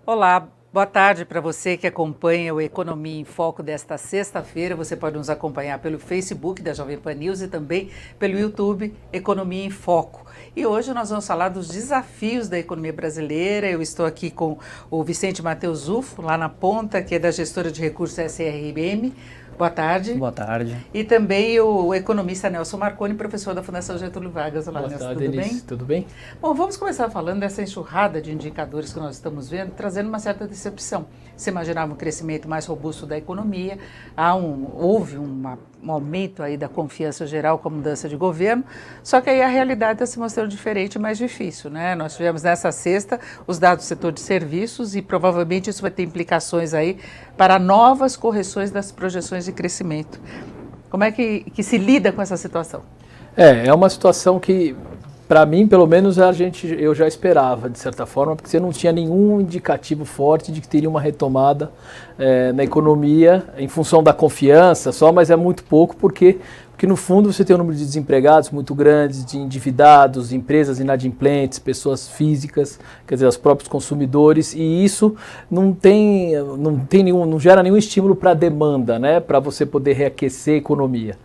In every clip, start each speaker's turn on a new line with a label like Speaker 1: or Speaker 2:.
Speaker 1: Olá, boa tarde para você que acompanha o Economia em Foco desta sexta-feira. Você pode nos acompanhar pelo Facebook da Jovem Pan News e também pelo YouTube Economia em Foco. E hoje nós vamos falar dos desafios da economia brasileira. Eu estou aqui com o Vicente Matheus Ufo, lá na ponta, que é da gestora de recursos SRM. Boa tarde.
Speaker 2: Boa tarde.
Speaker 1: E também o economista Nelson Marconi, professor da Fundação Getúlio Vargas. Olá, Nelson, tudo bem?
Speaker 2: Tudo bem?
Speaker 1: Bom, vamos começar falando dessa enxurrada de indicadores que nós estamos vendo, trazendo uma certa decepção. Você imaginava um crescimento mais robusto da economia, houve um aumento aí da confiança geral com a mudança de governo, só que aí a realidade está se mostrando diferente e mais difícil, né? Nós tivemos nessa sexta os dados do setor de serviços e provavelmente isso vai ter implicações aí para novas correções das projeções de crescimento. Como é que se lida com essa situação?
Speaker 2: É uma situação que, para mim, pelo menos, eu já esperava, de certa forma, porque você não tinha nenhum indicativo forte de que teria uma retomada na economia em função da confiança só, mas é muito pouco, porque no fundo você tem um número de desempregados muito grande, de endividados, empresas inadimplentes, pessoas físicas, quer dizer, os próprios consumidores, e isso não gera nenhum estímulo para a demanda, né, para você poder reaquecer a economia.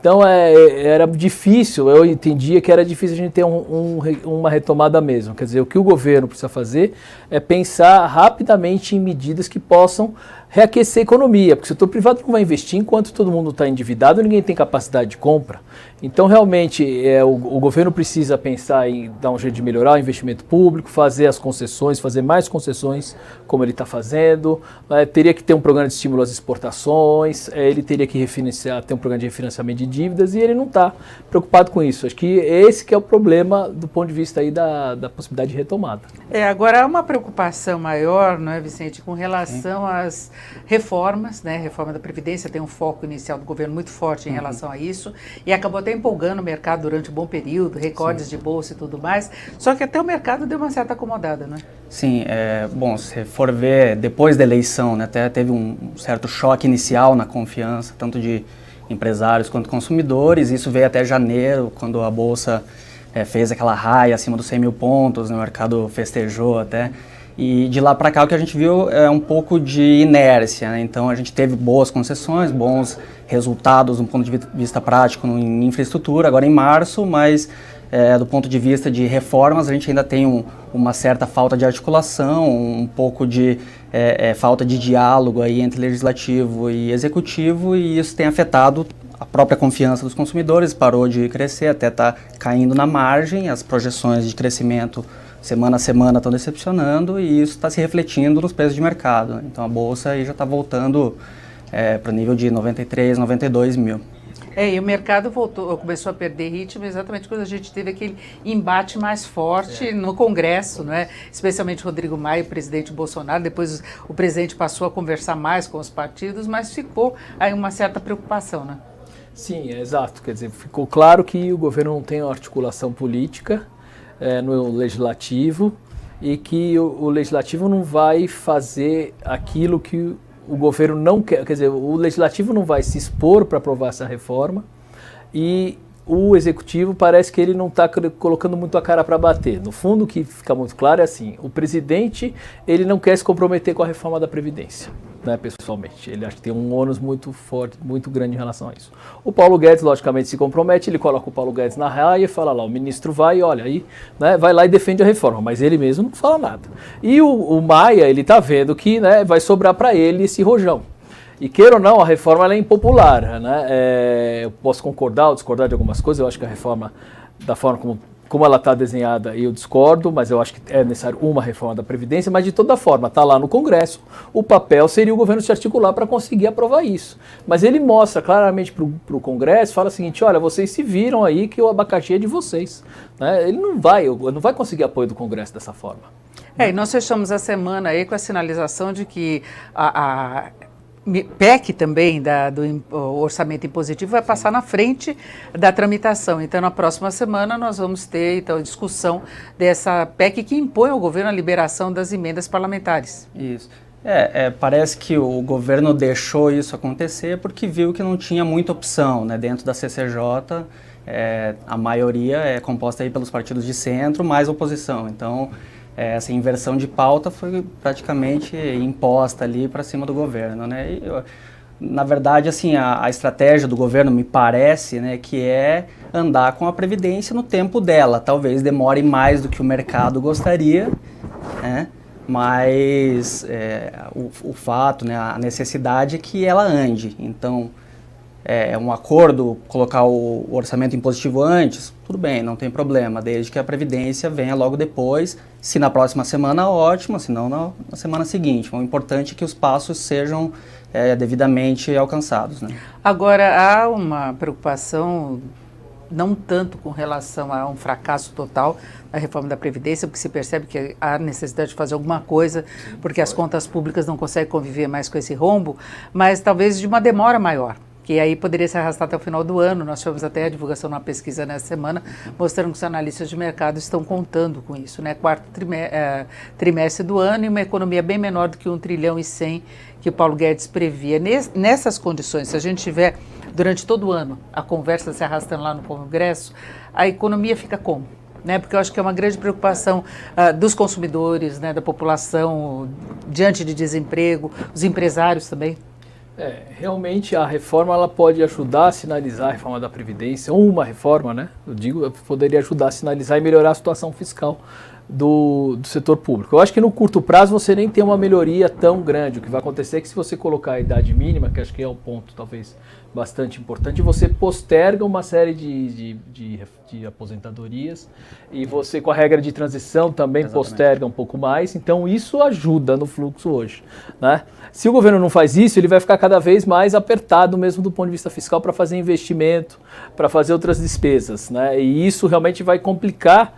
Speaker 2: Então era difícil, eu entendia que era difícil a gente ter uma retomada mesmo. Quer dizer, o que o governo precisa fazer é pensar rapidamente em medidas que possam reaquecer a economia, porque o setor privado não vai investir enquanto todo mundo está endividado e ninguém tem capacidade de compra. Então, realmente, o governo precisa pensar em dar um jeito de melhorar o investimento público, fazer as concessões, fazer mais concessões, como ele está fazendo. Teria que ter um programa de estímulo às exportações, ele teria que ter um programa de refinanciamento de dívidas, e ele não está preocupado com isso. Acho que esse que é o problema do ponto de vista aí da possibilidade de retomada.
Speaker 1: Agora há uma preocupação maior, não é, Vicente, com relação às reformas, né? A reforma da Previdência tem um foco inicial do governo muito forte em relação a isso, e acabou até empolgando o mercado durante um bom período, recordes de bolsa e tudo mais, só que até o mercado deu uma certa acomodada, não é?
Speaker 3: Sim, bom, se for ver depois da eleição, né, até teve um certo choque inicial na confiança, tanto de empresários quanto consumidores. Isso veio até janeiro, quando a bolsa fez aquela raia acima dos 100 mil pontos, né, o mercado festejou até. E de lá para cá o que a gente viu é um pouco de inércia, né? Então a gente teve boas concessões, bons resultados do ponto de vista prático em infraestrutura, agora em março, mas do ponto de vista de reformas a gente ainda tem uma certa falta de articulação, um pouco de falta de diálogo aí entre legislativo e executivo, e isso tem afetado a própria confiança dos consumidores, parou de crescer, até está caindo na margem, as projeções de crescimento semana a semana estão decepcionando, e isso está se refletindo nos preços de mercado. Então a bolsa aí já está voltando para o nível de 93, 92 mil.
Speaker 1: E o mercado começou a perder ritmo exatamente quando a gente teve aquele embate mais forte no Congresso, não é? Especialmente Rodrigo Maia e o presidente Bolsonaro. Depois o presidente passou a conversar mais com os partidos, mas ficou aí uma certa preocupação, né?
Speaker 2: Sim, exato. Quer dizer, ficou claro que o governo não tem uma articulação política no legislativo, e que o legislativo não vai fazer aquilo que o governo não quer. Quer dizer, o legislativo não vai se expor para aprovar essa reforma, e o executivo parece que ele não está colocando muito a cara para bater. No fundo, o que fica muito claro é assim: o presidente ele não quer se comprometer com a reforma da Previdência, né, pessoalmente. Ele acha que tem um ônus muito forte, muito grande em relação a isso. O Paulo Guedes, logicamente, se compromete, ele coloca o Paulo Guedes na raia e fala lá, o ministro vai, olha, aí, né, vai lá e defende a reforma, mas ele mesmo não fala nada. E o Maia, ele está vendo que, né, vai sobrar para ele esse rojão. E queira ou não, a reforma ela é impopular, né? Eu posso concordar ou discordar de algumas coisas. Eu acho que a reforma, da forma como ela está desenhada, eu discordo, mas eu acho que é necessário uma reforma da Previdência, mas de toda forma, está lá no Congresso, o papel seria o governo se articular para conseguir aprovar isso. Mas ele mostra claramente para o Congresso, fala o seguinte: olha, vocês se viram aí que o abacaxi é de vocês, né? Ele não vai conseguir apoio do Congresso dessa forma.
Speaker 1: E nós fechamos a semana aí com a sinalização de que a PEC também do orçamento impositivo vai passar na frente da tramitação. Então, na próxima semana, nós vamos ter então, a discussão dessa PEC que impõe ao governo a liberação das emendas parlamentares.
Speaker 3: Isso. Parece que o governo deixou isso acontecer porque viu que não tinha muita opção, né? Dentro da CCJ, a maioria é composta aí pelos partidos de centro, mais oposição. Então, essa inversão de pauta foi praticamente imposta ali para cima do governo, né? E, na verdade, assim, a estratégia do governo me parece, né, que é andar com a Previdência no tempo dela. Talvez demore mais do que o mercado gostaria, né? Mas o fato, né, a necessidade é que ela ande. Então, é um acordo colocar o orçamento impositivo antes, tudo bem, não tem problema, desde que a Previdência venha logo depois. Se na próxima semana, ótimo, se não na semana seguinte. O importante é que os passos sejam devidamente alcançados, né?
Speaker 1: Agora, há uma preocupação, não tanto com relação a um fracasso total da reforma da Previdência, porque se percebe que há necessidade de fazer alguma coisa, porque as contas públicas não conseguem conviver mais com esse rombo, mas talvez de uma demora maior, que aí poderia se arrastar até o final do ano. Nós tivemos até a divulgação de uma pesquisa nessa semana, mostrando que os analistas de mercado estão contando com isso, né? Quarto trimestre do ano e uma economia bem menor do que 1,1 trilhão que o Paulo Guedes previa. Nessas condições, se a gente tiver durante todo o ano a conversa se arrastando lá no Congresso, a economia fica como? Né, porque eu acho que é uma grande preocupação dos consumidores, né, da população, diante de desemprego, os empresários também.
Speaker 2: Realmente a reforma ela pode ajudar a sinalizar a reforma da Previdência, ou uma reforma, né? Eu digo, poderia ajudar a sinalizar e melhorar a situação fiscal do setor público. Eu acho que no curto prazo você nem tem uma melhoria tão grande. O que vai acontecer é que se você colocar a idade mínima, que acho que é um ponto talvez bastante importante, você posterga uma série de aposentadorias e você com a regra de transição também
Speaker 3: Exatamente.
Speaker 2: Posterga um pouco mais, então isso ajuda no fluxo hoje, né? Se o governo não faz isso, ele vai ficar cada vez mais apertado mesmo do ponto de vista fiscal para fazer investimento, para fazer outras despesas, né? E isso realmente vai complicar,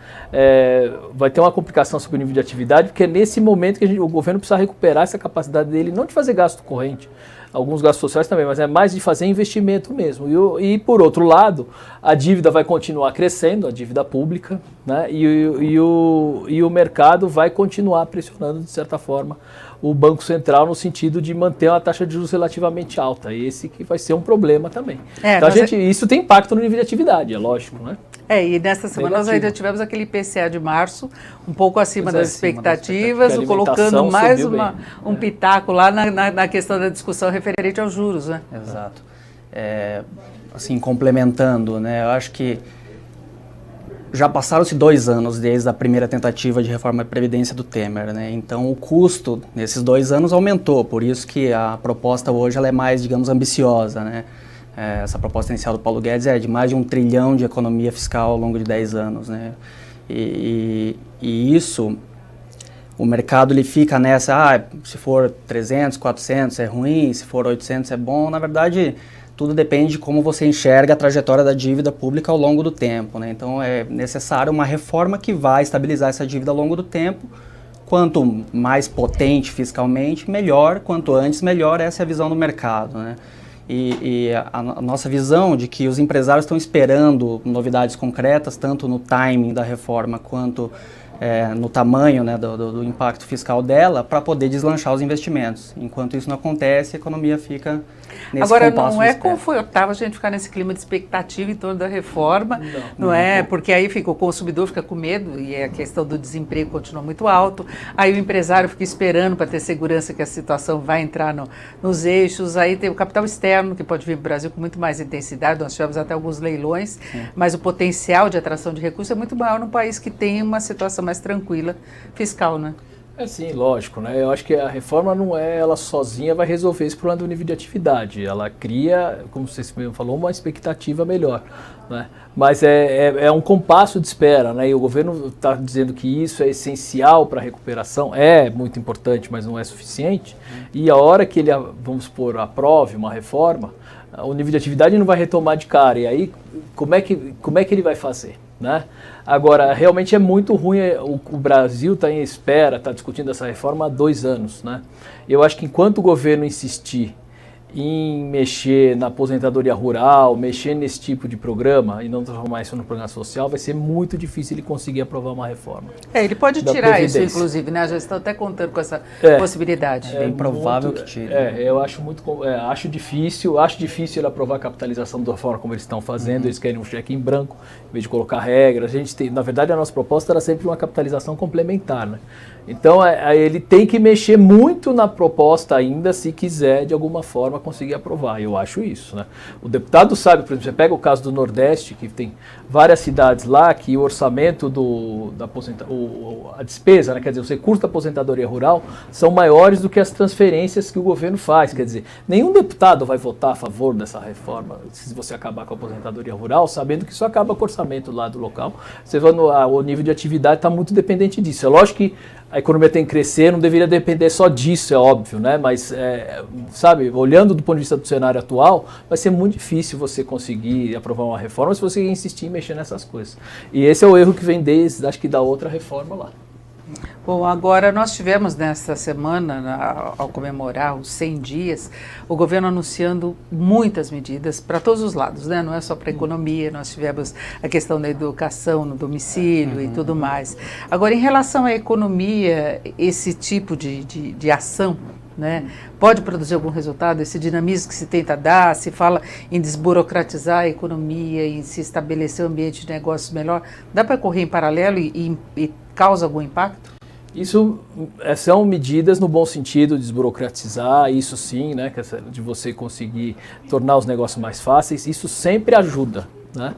Speaker 2: vai ter uma complicação sobre o nível de atividade, porque é nesse momento que o governo precisa recuperar essa capacidade dele, não de fazer gasto corrente, alguns gastos sociais também, mas é mais de fazer investimento mesmo. E por outro lado, a dívida vai continuar crescendo, a dívida pública, né? E o mercado vai continuar pressionando, de certa forma, o Banco Central no sentido de manter uma taxa de juros relativamente alta. Esse que vai ser um problema também. Então isso tem impacto no nível de atividade, é lógico, né?
Speaker 1: E nessa semana nós ainda tivemos aquele IPCA de março, um pouco acima das expectativas, colocando mais um pitaco lá na questão da discussão referente aos juros, né?
Speaker 3: Exato. Assim, complementando, né, eu acho que já passaram-se 2 anos desde a primeira tentativa de reforma da Previdência do Temer, né? Então o custo nesses 2 anos aumentou, por isso que a proposta hoje ela é mais, digamos, ambiciosa, né? Essa proposta inicial do Paulo Guedes é de mais de 1 trilhão de economia fiscal ao longo de 10 anos, né? E isso, o mercado ele fica nessa, se for 300, 400 é ruim, se for 800 é bom. Na verdade, tudo depende de como você enxerga a trajetória da dívida pública ao longo do tempo, né? Então é necessário uma reforma que vai estabilizar essa dívida ao longo do tempo. Quanto mais potente fiscalmente, melhor. Quanto antes, melhor. Essa é a visão do mercado, né? E a nossa visão de que os empresários estão esperando novidades concretas, tanto no timing da reforma quanto no tamanho, né, do impacto fiscal dela, para poder deslanchar os investimentos. Enquanto isso não acontece, a economia fica nesse
Speaker 1: Agora,
Speaker 3: compasso
Speaker 1: não é
Speaker 3: de espera.
Speaker 1: confortável a gente ficar nesse clima de expectativa em torno da reforma, não é? Porque aí o consumidor fica com medo e a questão do desemprego continua muito alto, aí o empresário fica esperando para ter segurança que a situação vai entrar nos eixos, aí tem o capital externo que pode vir para o Brasil com muito mais intensidade, nós tivemos até alguns leilões, mas o potencial de atração de recursos é muito maior num país que tem uma situação mais tranquila fiscal, né?
Speaker 2: Sim, lógico, né? Eu acho que a reforma não ela sozinha vai resolver esse problema do nível de atividade. Ela cria, como você mesmo falou, uma expectativa melhor, né? Mas é um compasso de espera, né? E o governo está dizendo que isso é essencial para a recuperação, é muito importante, mas não é suficiente. E a hora que ele, vamos supor, aprove uma reforma, o nível de atividade não vai retomar de cara. E aí, como é que ele vai fazer, né? Agora, realmente é muito ruim, o Brasil está em espera, está discutindo essa reforma há 2 anos, né? Eu acho que enquanto o governo insistir em mexer na aposentadoria rural, mexer nesse tipo de programa e não transformar isso no programa social, vai ser muito difícil ele conseguir aprovar uma reforma.
Speaker 1: Ele pode tirar isso, inclusive, né? Já estão até contando com essa possibilidade.
Speaker 3: É bem provável que tire.
Speaker 2: Eu acho acho difícil ele aprovar a capitalização da forma como eles estão fazendo, eles querem um cheque em branco, em vez de colocar regras. Na verdade, a nossa proposta era sempre uma capitalização complementar, né? Então, ele tem que mexer muito na proposta ainda, se quiser, de alguma forma, conseguir aprovar. Eu acho isso, né? O deputado sabe, por exemplo, você pega o caso do Nordeste, que tem várias cidades lá, que o orçamento a despesa, né, quer dizer, os recursos da aposentadoria rural são maiores do que as transferências que o governo faz. Quer dizer, nenhum deputado vai votar a favor dessa reforma, se você acabar com a aposentadoria rural, sabendo que isso acaba com o orçamento lá do local. Você vê o nível de atividade está muito dependente disso. É lógico que a economia tem que crescer, não deveria depender só disso, é óbvio, né? Mas, sabe, olhando do ponto de vista do cenário atual, vai ser muito difícil você conseguir aprovar uma reforma se você insistir em mexer nessas coisas. E esse é o erro que vem desde, acho que da outra reforma lá.
Speaker 1: Bom, agora nós tivemos nesta semana, ao comemorar os 100 dias, o governo anunciando muitas medidas para todos os lados, né? Não é só para a economia, nós tivemos a questão da educação no domicílio e tudo mais. Agora, em relação à economia, esse tipo de ação, né, pode produzir algum resultado? Esse dinamismo que se tenta dar, se fala em desburocratizar a economia, em se estabelecer um ambiente de negócios melhor, dá para correr em paralelo e causa algum impacto?
Speaker 2: Isso são medidas no bom sentido, desburocratizar, isso sim, né, de você conseguir tornar os negócios mais fáceis, isso sempre ajuda, né?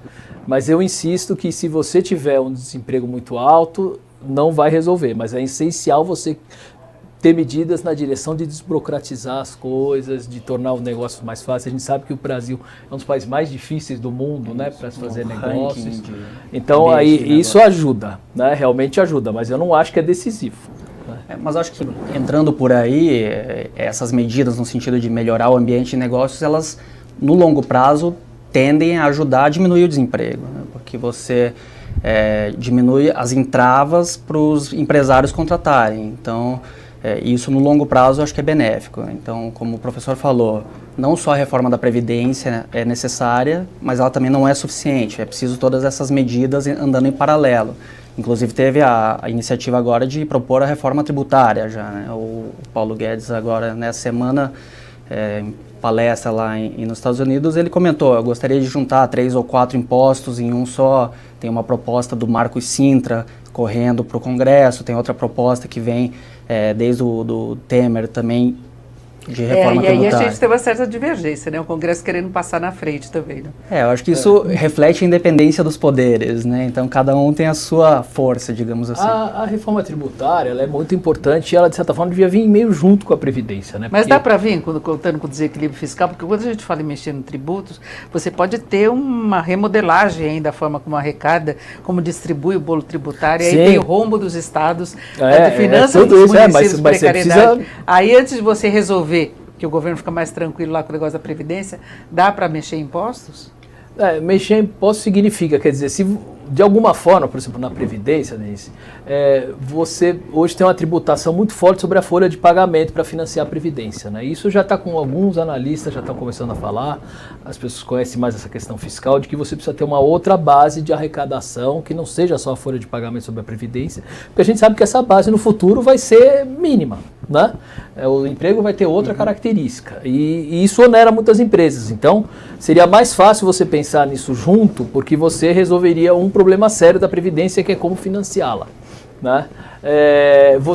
Speaker 2: Mas eu insisto que se você tiver um desemprego muito alto, não vai resolver, mas é essencial você ter medidas na direção de desburocratizar as coisas, de tornar os negócios mais fáceis. A gente sabe que o Brasil é um dos países mais difíceis do mundo, né, para se fazer negócios. Então, aí isso ajuda, né, realmente ajuda, mas eu não acho que é decisivo.
Speaker 3: Mas acho que entrando por aí, essas medidas no sentido de melhorar o ambiente de negócios, elas no longo prazo tendem a ajudar a diminuir o desemprego, né, porque você diminui as entravas para os empresários contratarem. Então, isso no longo prazo eu acho que é benéfico. Então, como o professor falou, não só a reforma da Previdência é necessária, mas ela também não é suficiente. É preciso todas essas medidas andando em paralelo. Inclusive teve a iniciativa agora de propor a reforma tributária já, né? O Paulo Guedes agora, nessa semana, em palestra lá nos Estados Unidos, ele comentou: eu gostaria de juntar 3 ou 4 impostos em um só. Tem uma proposta do Marcos Sintra correndo para o Congresso, tem outra proposta que vem desde o Temer também, de reforma tributária.
Speaker 1: E aí a gente tem uma certa divergência, né? O Congresso querendo passar na frente também, né?
Speaker 3: Eu acho que isso reflete a independência dos poderes, né? Então cada um tem a sua força, digamos assim.
Speaker 2: A reforma tributária, ela é muito importante e ela, de certa forma, devia vir meio junto com a Previdência, né?
Speaker 1: Mas dá para vir contando com o desequilíbrio fiscal, porque quando a gente fala em mexer no tributos, você pode ter uma remodelagem aí da forma como arrecada, como distribui o bolo tributário, aí tem o rombo dos estados, de finanças dos municípios, precariedade. Aí antes de você resolver que o governo fica mais tranquilo lá com o negócio da Previdência, dá para mexer em impostos?
Speaker 2: Mexer em impostos significa, quer dizer, se de alguma forma, por exemplo, na Previdência, Denise, você hoje tem uma tributação muito forte sobre a folha de pagamento para financiar a Previdência, né? Isso já está com alguns analistas, já estão começando a falar, as pessoas conhecem mais essa questão fiscal, de que você precisa ter uma outra base de arrecadação, que não seja só a folha de pagamento sobre a Previdência, porque a gente sabe que essa base no futuro vai ser mínima, né? O emprego vai ter outra característica, e isso onera muitas empresas. Então, seria mais fácil você pensar nisso junto, porque você resolveria um problema sério da Previdência, que é como financiá-la, né?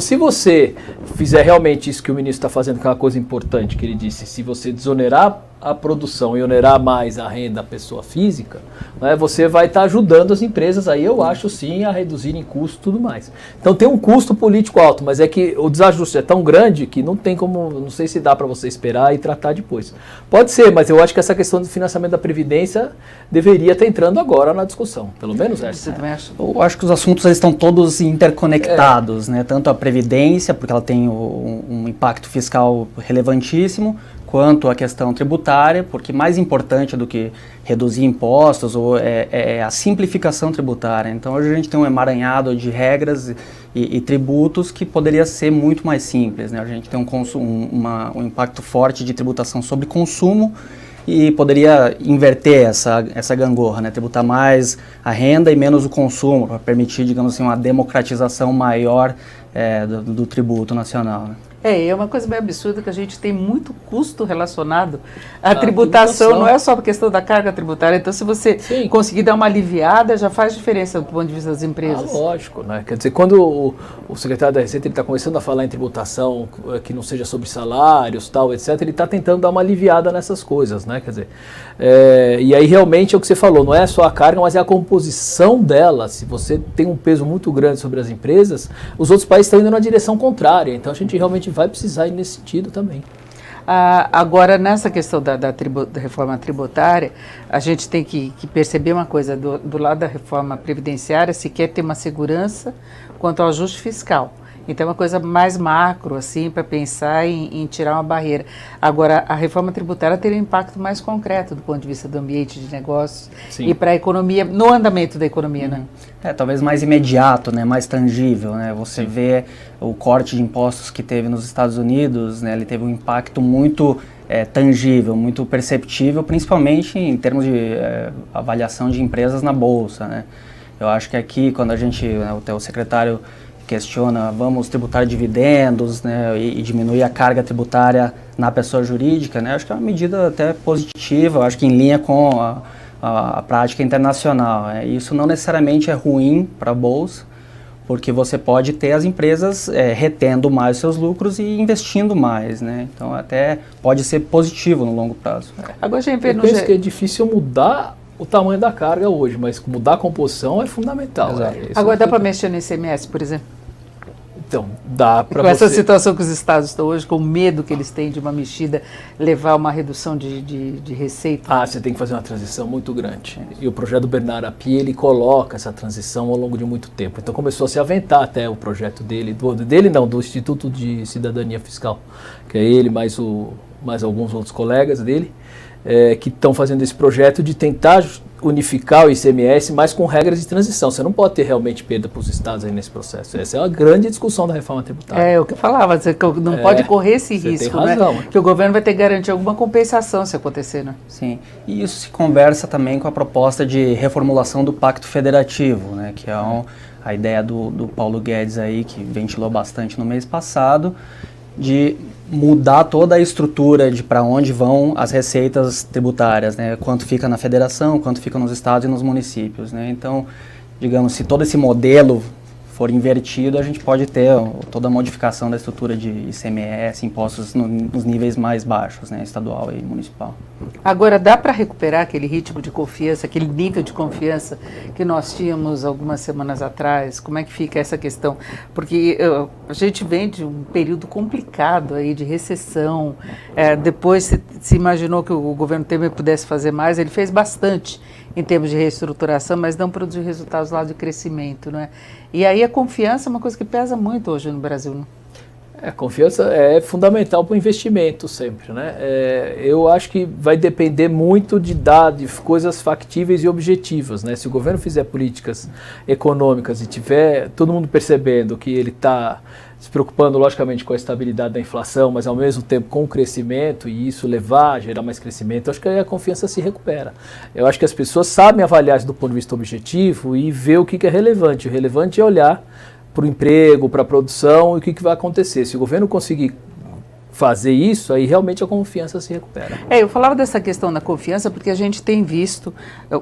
Speaker 2: Se você fizer realmente isso que o ministro está fazendo, que é uma coisa importante que ele disse, se você desonerar a produção e onerar mais a renda da pessoa física, né, você vai estar ajudando as empresas aí, eu acho sim, a reduzirem custos e tudo mais. Então tem um custo político alto, mas é que o desajuste é tão grande que não tem como, não sei se dá para você esperar e tratar depois. Pode ser, mas eu acho que essa questão do financiamento da Previdência deveria estar entrando agora na discussão, pelo menos essa.
Speaker 1: Você também acha?
Speaker 3: Eu acho que os assuntos estão todos interconectados, né? Tanto a Previdência, porque ela tem um impacto fiscal relevantíssimo, quanto à questão tributária, porque mais importante do que reduzir impostos é a simplificação tributária. Então hoje a gente tem um emaranhado de regras e tributos que poderia ser muito mais simples, né? A gente tem um impacto forte de tributação sobre consumo e poderia inverter essa gangorra, né? Tributar mais a renda e menos o consumo, para permitir, digamos assim, uma democratização maior do tributo nacional, né?
Speaker 1: É uma coisa meio absurda que a gente tem muito custo relacionado à tributação, não é só a questão da carga tributária. Então, se você conseguir dar uma aliviada, já faz diferença do ponto de vista das empresas.
Speaker 2: Lógico, né? Quer dizer, quando o secretário da Receita está começando a falar em tributação que não seja sobre salários, tal, etc., ele está tentando dar uma aliviada nessas coisas, né? Quer dizer, e aí realmente é o que você falou, não é só a carga, mas é a composição dela. Se você tem um peso muito grande sobre as empresas, os outros países estão indo na direção contrária. Então, a gente realmente vai precisar ir nesse sentido também.
Speaker 1: Agora, nessa questão da reforma tributária, a gente tem que perceber uma coisa, do lado da reforma previdenciária, se quer ter uma segurança quanto ao ajuste fiscal. Então é uma coisa mais macro, assim, para pensar em tirar uma barreira. Agora, a reforma tributária teria um impacto mais concreto do ponto de vista do ambiente de negócios e para a economia, no andamento da economia, né?
Speaker 3: Talvez mais imediato, né, mais tangível, né? Você vê o corte de impostos que teve nos Estados Unidos, né? Ele teve um impacto muito tangível, muito perceptível, principalmente em termos de avaliação de empresas na Bolsa, né? Eu acho que aqui, quando a gente, o secretário questiona, vamos tributar dividendos, né, e diminuir a carga tributária na pessoa jurídica, né? Acho que é uma medida até positiva, acho que em linha com a prática internacional. Isso não necessariamente é ruim para a Bolsa, porque você pode ter as empresas retendo mais seus lucros e investindo mais, né? Então até pode ser positivo no longo prazo.
Speaker 2: Agora, eu penso que é difícil mudar o tamanho da carga hoje, mas mudar a composição é fundamental.
Speaker 1: Agora dá para mexer no ICMS, por exemplo?
Speaker 2: Então, dá para
Speaker 1: com essa situação que os estados estão hoje, com o medo que eles têm de uma mexida levar a uma redução de receita?
Speaker 2: Você tem que fazer uma transição muito grande. E o projeto do Bernardo Api, ele coloca essa transição ao longo de muito tempo. Então começou a se aventar até o projeto dele, do Instituto de Cidadania Fiscal, que é ele mais alguns outros colegas dele, que estão fazendo esse projeto de tentar unificar o ICMS, mas com regras de transição. Você não pode ter realmente perda para os estados aí nesse processo. Essa é uma grande discussão da reforma tributária.
Speaker 1: É o que eu falava, você não pode correr esse risco,
Speaker 2: tem razão,
Speaker 1: né? Que o governo vai ter que garantir alguma compensação se acontecer, né?
Speaker 3: Sim, e isso se conversa também com a proposta de reformulação do Pacto Federativo, né? Que é a ideia do Paulo Guedes aí, que ventilou bastante no mês passado, de mudar toda a estrutura de para onde vão as receitas tributárias, né? Quanto fica na federação, quanto fica nos estados e nos municípios, né? Então, digamos, se todo esse modelo for invertido, a gente pode ter toda a modificação da estrutura de ICMS, impostos nos níveis mais baixos, né? Estadual e municipal.
Speaker 1: Agora, dá para recuperar aquele ritmo de confiança, aquele nível de confiança que nós tínhamos algumas semanas atrás? Como é que fica essa questão? Porque a gente vem de um período complicado aí de recessão. Depois se imaginou que o governo Temer pudesse fazer mais, ele fez bastante em termos de reestruturação, mas não produziu resultados lá de crescimento, não é? E aí a confiança é uma coisa que pesa muito hoje no Brasil, não?
Speaker 2: A confiança é fundamental para o investimento sempre, né? Eu acho que vai depender muito de dados, coisas factíveis e objetivas, né? Se o governo fizer políticas econômicas e tiver todo mundo percebendo que ele está se preocupando logicamente com a estabilidade da inflação, mas ao mesmo tempo com o crescimento e isso levar a gerar mais crescimento, eu acho que aí a confiança se recupera. Eu acho que as pessoas sabem avaliar isso do ponto de vista objetivo e ver o que é relevante. O relevante é olhar para o emprego, para a produção e o que vai acontecer. Se o governo conseguir fazer isso, aí realmente a confiança se recupera.
Speaker 1: Eu falava dessa questão da confiança porque a gente tem visto,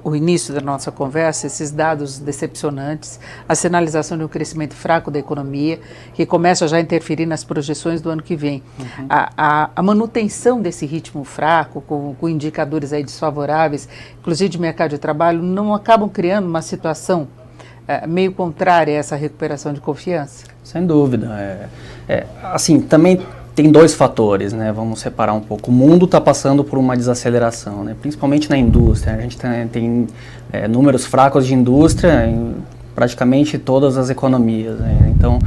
Speaker 1: o início da nossa conversa, esses dados decepcionantes, a sinalização de um crescimento fraco da economia, que começa já a interferir nas projeções do ano que vem. Uhum. A manutenção desse ritmo fraco, com indicadores aí desfavoráveis, inclusive de mercado de trabalho, não acabam criando uma situação meio contrária a essa recuperação de confiança?
Speaker 3: Sem dúvida. Assim, também tem dois fatores, né? Vamos separar um pouco. O mundo está passando por uma desaceleração, né? Principalmente na indústria. A gente tem números fracos de indústria em praticamente todas as economias, né? Então,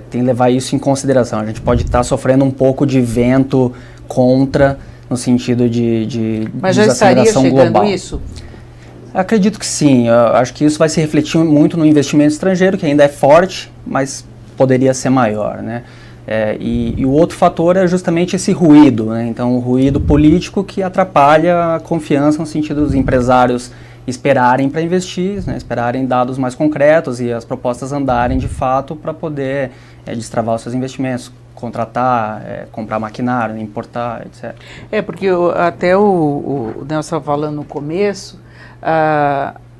Speaker 3: tem que levar isso em consideração. A gente pode estar sofrendo um pouco de vento contra no sentido de
Speaker 1: Mas já estaria
Speaker 3: desaceleração
Speaker 1: chegando
Speaker 3: global.
Speaker 1: isso?
Speaker 3: Acredito que sim. Eu acho que isso vai se refletir muito no investimento estrangeiro, que ainda é forte, mas poderia ser maior, né? E o outro fator é justamente esse ruído, né? Então, o ruído político que atrapalha a confiança no sentido dos empresários esperarem para investir, né? Esperarem dados mais concretos e as propostas andarem de fato para poder destravar os seus investimentos, contratar, comprar maquinário, importar, etc.
Speaker 1: Porque até o Nelson estava falando no começo,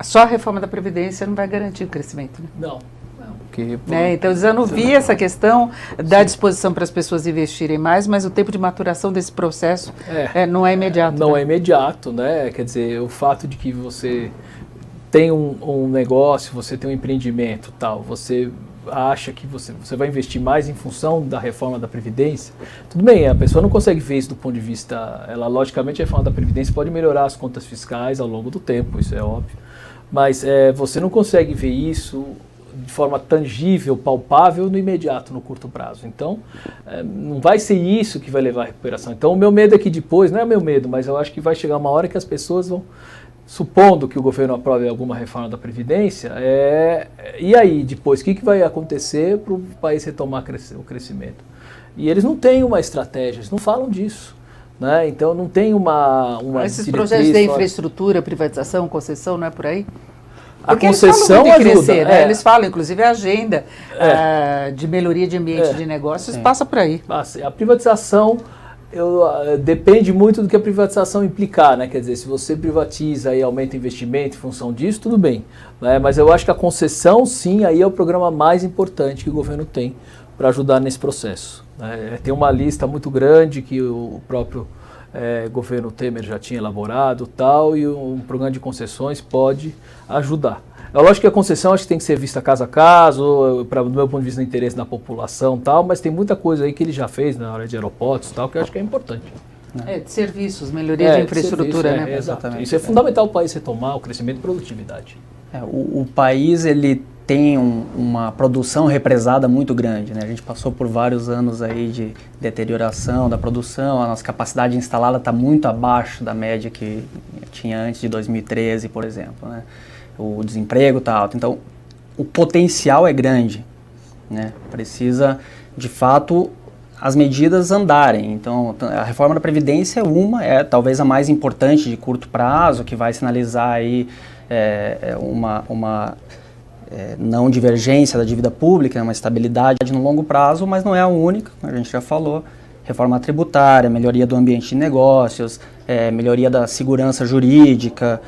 Speaker 1: só a reforma da Previdência não vai garantir o crescimento, né?
Speaker 2: Não. Porque,
Speaker 1: Então, eles anuviam essa questão da disposição para as pessoas investirem mais, mas o tempo de maturação desse processo não é imediato.
Speaker 2: Não
Speaker 1: né?
Speaker 2: é imediato, né? Quer dizer, o fato de que você tem um negócio, você tem um empreendimento, tal, você acha que você vai investir mais em função da reforma da Previdência, tudo bem, a pessoa não consegue ver isso do ponto de vista, logicamente a reforma da Previdência pode melhorar as contas fiscais ao longo do tempo, isso é óbvio, mas você não consegue ver isso de forma tangível, palpável, no imediato, no curto prazo. Então, não vai ser isso que vai levar à recuperação. Então, o meu medo é que depois, não é meu medo, mas eu acho que vai chegar uma hora que as pessoas vão, supondo que o governo aprove alguma reforma da Previdência, e aí, depois, o que vai acontecer para o país retomar o crescimento? E eles não têm uma estratégia, eles não falam disso. Né? Então, não tem uma
Speaker 1: esses projetos de infraestrutura, privatização, concessão, não é por aí?
Speaker 2: Porque a concessão ajuda.
Speaker 1: Crescer, né? Eles falam, inclusive, a agenda de melhoria de ambiente de negócios passa por aí.
Speaker 2: A privatização depende muito do que a privatização implicar, né? Quer dizer, se você privatiza e aumenta o investimento em função disso, tudo bem. Né? Mas eu acho que a concessão, sim, aí é o programa mais importante que o governo tem para ajudar nesse processo. Né? Tem uma lista muito grande que o próprio governo Temer já tinha elaborado tal, e um programa de concessões pode ajudar. É lógico que a concessão acho que tem que ser vista caso a caso, do meu ponto de vista, no interesse da população tal, mas tem muita coisa aí que ele já fez na área de aeroportos tal, que eu acho que é importante.
Speaker 1: De serviços, melhoria de infraestrutura, né?
Speaker 2: Exatamente. Isso é fundamental para o país retomar o crescimento e produtividade.
Speaker 3: O país, ele tem uma produção represada muito grande, né? A gente passou por vários anos aí de deterioração da produção, a nossa capacidade instalada está muito abaixo da média que tinha antes de 2013, por exemplo, né? O desemprego está alto, então o potencial é grande, né? Precisa, de fato, as medidas andarem. Então, a reforma da Previdência talvez a mais importante de curto prazo, que vai sinalizar aí uma não divergência da dívida pública, uma estabilidade no longo prazo, mas não é a única, a gente já falou. Reforma tributária, melhoria do ambiente de negócios, melhoria da segurança jurídica,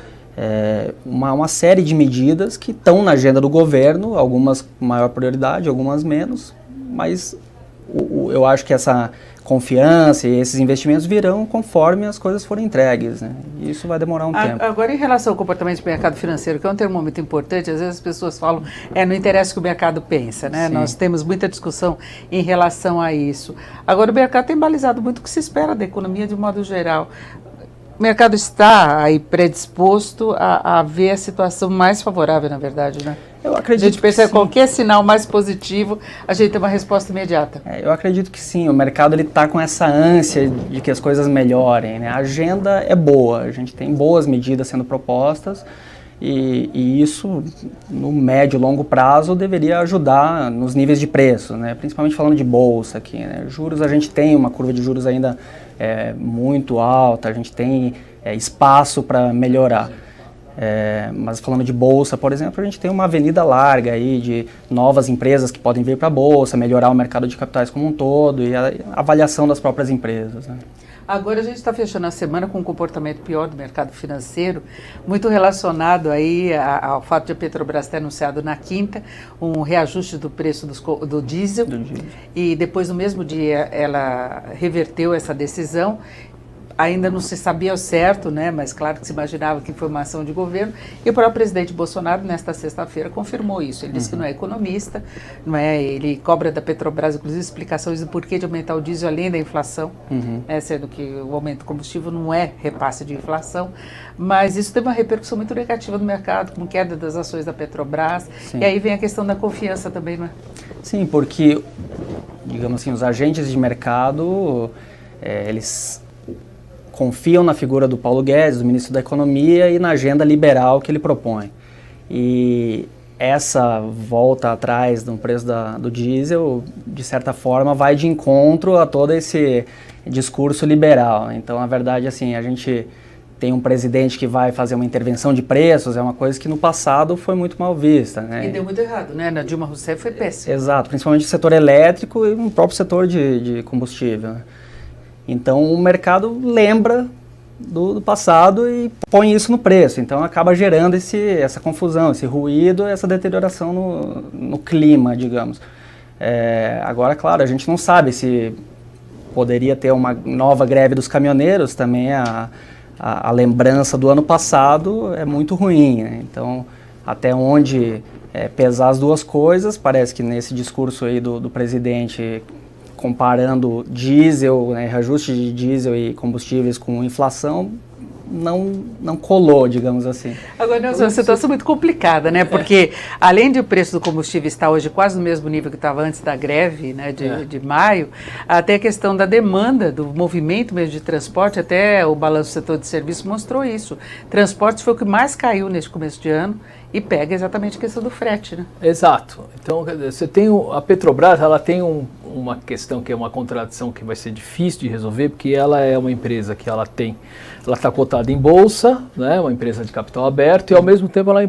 Speaker 3: uma série de medidas que estão na agenda do governo, algumas com maior prioridade, algumas menos, mas eu acho que essa confiança e esses investimentos virão conforme as coisas forem entregues, né? E isso vai demorar um tempo.
Speaker 1: Agora, em relação ao comportamento do mercado financeiro, que é um termômetro importante, às vezes as pessoas falam, não interessa o que o mercado pensa, né?
Speaker 3: Sim.
Speaker 1: Nós temos muita discussão em relação a isso. Agora, o mercado tem balizado muito o que se espera da economia de um modo geral. O mercado está aí predisposto a ver a situação mais favorável, na verdade, né?
Speaker 3: Eu acredito
Speaker 1: a gente percebe
Speaker 3: que sim.
Speaker 1: Qualquer sinal mais positivo, a gente tem uma resposta imediata.
Speaker 3: Eu acredito que sim, o mercado está com essa ânsia de que as coisas melhorem, né? A agenda é boa, a gente tem boas medidas sendo propostas e isso, no médio e longo prazo, deveria ajudar nos níveis de preço, né? Principalmente falando de bolsa aqui, né? Juros, a gente tem uma curva de juros ainda muito alta, a gente tem espaço para melhorar. Mas falando de bolsa, por exemplo, a gente tem uma avenida larga aí de novas empresas que podem vir para a bolsa, melhorar o mercado de capitais como um todo e a avaliação das próprias empresas, né?
Speaker 1: Agora a gente está fechando a semana com um comportamento pior do mercado financeiro, muito relacionado aí ao fato de a Petrobras ter anunciado na quinta um reajuste do preço do diesel. E depois, no mesmo dia, ela reverteu essa decisão. Ainda não se sabia ao certo, né? Mas claro que se imaginava que foi uma ação de governo. E o próprio presidente Bolsonaro, nesta sexta-feira, confirmou isso. Ele disse que não é economista, ele cobra da Petrobras, inclusive, explicações do porquê de aumentar o diesel além da inflação, sendo que o aumento do combustível não é repasse de inflação. Mas isso teve uma repercussão muito negativa no mercado, com queda das ações da Petrobras. Sim. E aí vem a questão da confiança também, não é?
Speaker 3: Sim, porque, digamos assim, os agentes de mercado Eles confiam na figura do Paulo Guedes, do ministro da Economia, e na agenda liberal que ele propõe. E essa volta atrás do preço do diesel, de certa forma, vai de encontro a todo esse discurso liberal. Então, na verdade, assim, a gente tem um presidente que vai fazer uma intervenção de preços, é uma coisa que no passado foi muito mal vista, né?
Speaker 1: E deu muito errado, né? Na Dilma Rousseff foi péssimo.
Speaker 3: Exato, principalmente no setor elétrico e no próprio setor de combustível, né? Então o mercado lembra do passado e põe isso no preço, então acaba gerando essa confusão, esse ruído, essa deterioração no clima, digamos. Agora, claro, a gente não sabe se poderia ter uma nova greve dos caminhoneiros, também a lembrança do ano passado é muito ruim, né? Então, até onde pesar as duas coisas, parece que nesse discurso aí do presidente, comparando diesel, né, reajuste de diesel e combustíveis com inflação, não colou, digamos assim.
Speaker 1: Agora, Nelson, é uma situação muito complicada, né? Porque além de o preço do combustível estar hoje quase no mesmo nível que estava antes da greve, né, de maio, até a questão da demanda, do movimento mesmo de transporte, até o balanço do setor de serviço mostrou isso. Transportes foi o que mais caiu neste começo de ano e pega exatamente a questão do frete, né?
Speaker 2: Exato. Então, você tem a Petrobras, ela tem uma questão que é uma contradição que vai ser difícil de resolver, porque ela é uma empresa que ela está cotada em bolsa, né, uma empresa de capital aberto, e ao mesmo tempo ela é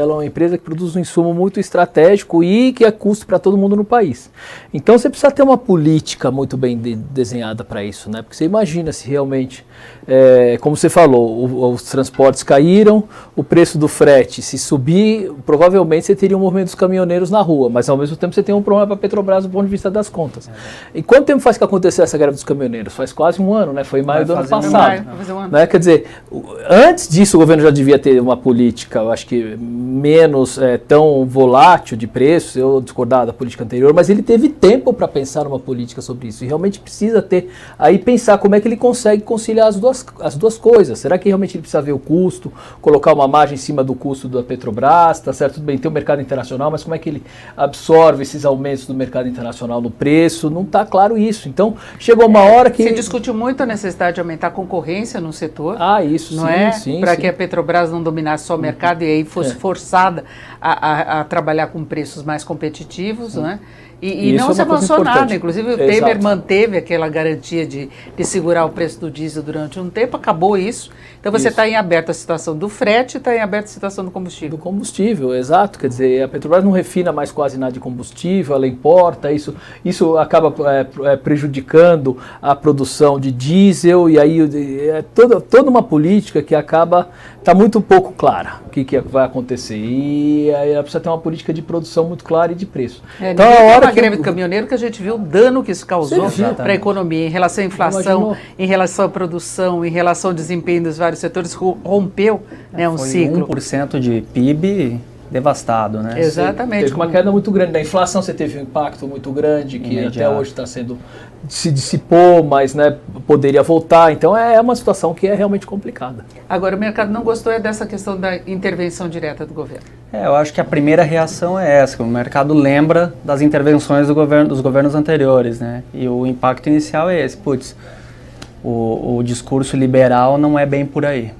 Speaker 2: uma empresa que produz um insumo muito estratégico e que é custo para todo mundo no país. Então você precisa ter uma política muito bem desenhada para isso, né? Porque você imagina se realmente, como você falou, os transportes caíram, o preço do frete se subir, provavelmente você teria um movimento dos caminhoneiros na rua, mas ao mesmo tempo você tem um problema para a Petrobras do ponto de vista das contas. E quanto tempo faz que aconteceu essa greve dos caminhoneiros? Faz quase um ano, né? Foi em maio do ano passado. Né? Quer dizer, antes disso o governo já devia ter uma política, eu acho que menos tão volátil de preços, eu discordava da política anterior, mas ele teve tempo para pensar numa política sobre isso, e realmente precisa ter, aí pensar como é que ele consegue conciliar as duas coisas. Será que realmente ele precisa ver o custo, colocar uma margem em cima do custo da Petrobras, tá certo, tudo bem, tem o mercado internacional, mas como é que ele absorve esses aumentos do mercado internacional no preço? Não está claro isso. Então, chegou uma hora que...
Speaker 1: Se discutiu muito a necessidade de aumentar a concorrência no setor.
Speaker 2: Isso
Speaker 1: não
Speaker 2: sim.
Speaker 1: Para que a Petrobras não dominasse só o mercado e aí fosse forçada a trabalhar com preços mais competitivos, não é? E não se avançou nada, inclusive o Temer manteve aquela garantia de segurar o preço do diesel durante um tempo, acabou isso. Então você está em aberto a situação do frete, está em aberto a situação do combustível.
Speaker 2: Do combustível, exato. Quer dizer, a Petrobras não refina mais quase nada de combustível, ela importa, isso acaba prejudicando a produção de diesel, e aí toda uma política que está muito pouco clara o que vai acontecer. E aí ela precisa ter uma política de produção muito clara e de preço.
Speaker 1: Então a hora greve do caminhoneiro que a gente viu o dano que isso causou para a economia, em relação à inflação, em relação à produção, em relação ao desempenho dos vários setores, rompeu um ciclo.
Speaker 3: 1% de PIB devastado, né?
Speaker 1: Exatamente.
Speaker 2: Teve uma queda muito grande. Da inflação você teve um impacto muito grande, que até hoje está sendo... se dissipou, mas poderia voltar. Então é uma situação que é realmente complicada.
Speaker 1: Agora, o mercado não gostou dessa questão da intervenção direta do governo.
Speaker 3: Eu acho que a primeira reação é essa, que o mercado lembra das intervenções dos governos anteriores, né? E o impacto inicial é esse, o discurso liberal não é bem por aí.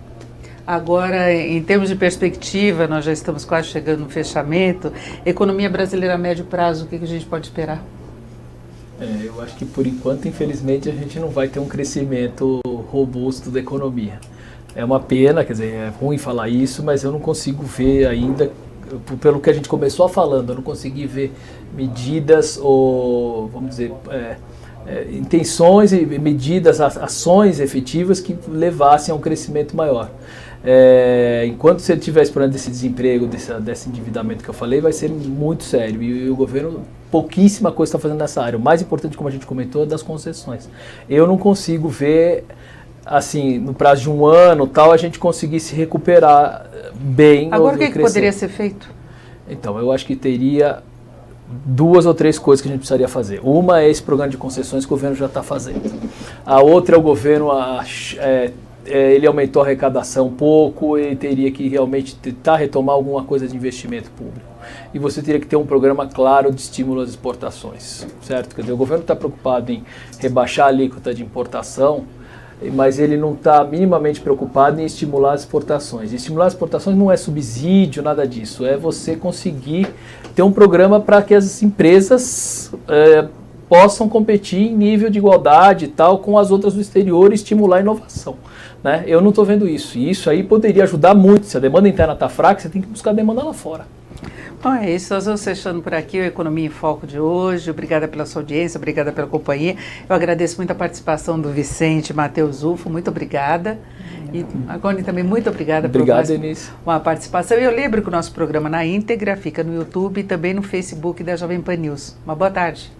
Speaker 1: Agora, em termos de perspectiva, nós já estamos quase chegando no fechamento. Economia brasileira a médio prazo, o que a gente pode esperar?
Speaker 2: Eu acho que por enquanto, infelizmente, a gente não vai ter um crescimento robusto da economia. É uma pena, quer dizer, é ruim falar isso, mas eu não consigo ver ainda, pelo que a gente começou falando, eu não consegui ver medidas ou, vamos dizer, intenções e medidas, ações efetivas que levassem a um crescimento maior. Enquanto você estiver explorando desse desemprego, desse endividamento que eu falei, vai ser muito sério. E o governo, pouquíssima coisa está fazendo nessa área. O mais importante, como a gente comentou, é das concessões. Eu não consigo ver, assim, no prazo de um ano, a gente conseguir se recuperar bem.
Speaker 1: Agora, o que poderia ser feito?
Speaker 2: Então, eu acho que teria 2 ou 3 coisas que a gente precisaria fazer. Uma é esse programa de concessões que o governo já está fazendo. A outra é o governo... ele aumentou a arrecadação um pouco e teria que realmente tentar retomar alguma coisa de investimento público. e você teria que ter um programa claro de estímulo às exportações, certo? Quer dizer, o governo está preocupado em rebaixar a alíquota de importação, mas ele não está minimamente preocupado em estimular as exportações. E estimular as exportações não é subsídio, nada disso, é você conseguir ter um programa para que as empresas possam competir em nível de igualdade e tal com as outras do exterior e estimular a inovação. Né? Eu não estou vendo isso, e isso aí poderia ajudar muito. Se a demanda interna está fraca, você tem que buscar a demanda lá fora.
Speaker 1: Bom, é isso, nós vamos fechando por aqui o Economia em Foco de hoje. Obrigada pela sua audiência, obrigada pela companhia. Eu agradeço muito a participação do Vicente Matheus Ufo, muito obrigada. E Agone também, muito obrigada por mais uma participação. E eu lembro que o nosso programa na íntegra fica no YouTube e também no Facebook da Jovem Pan News. Uma boa tarde.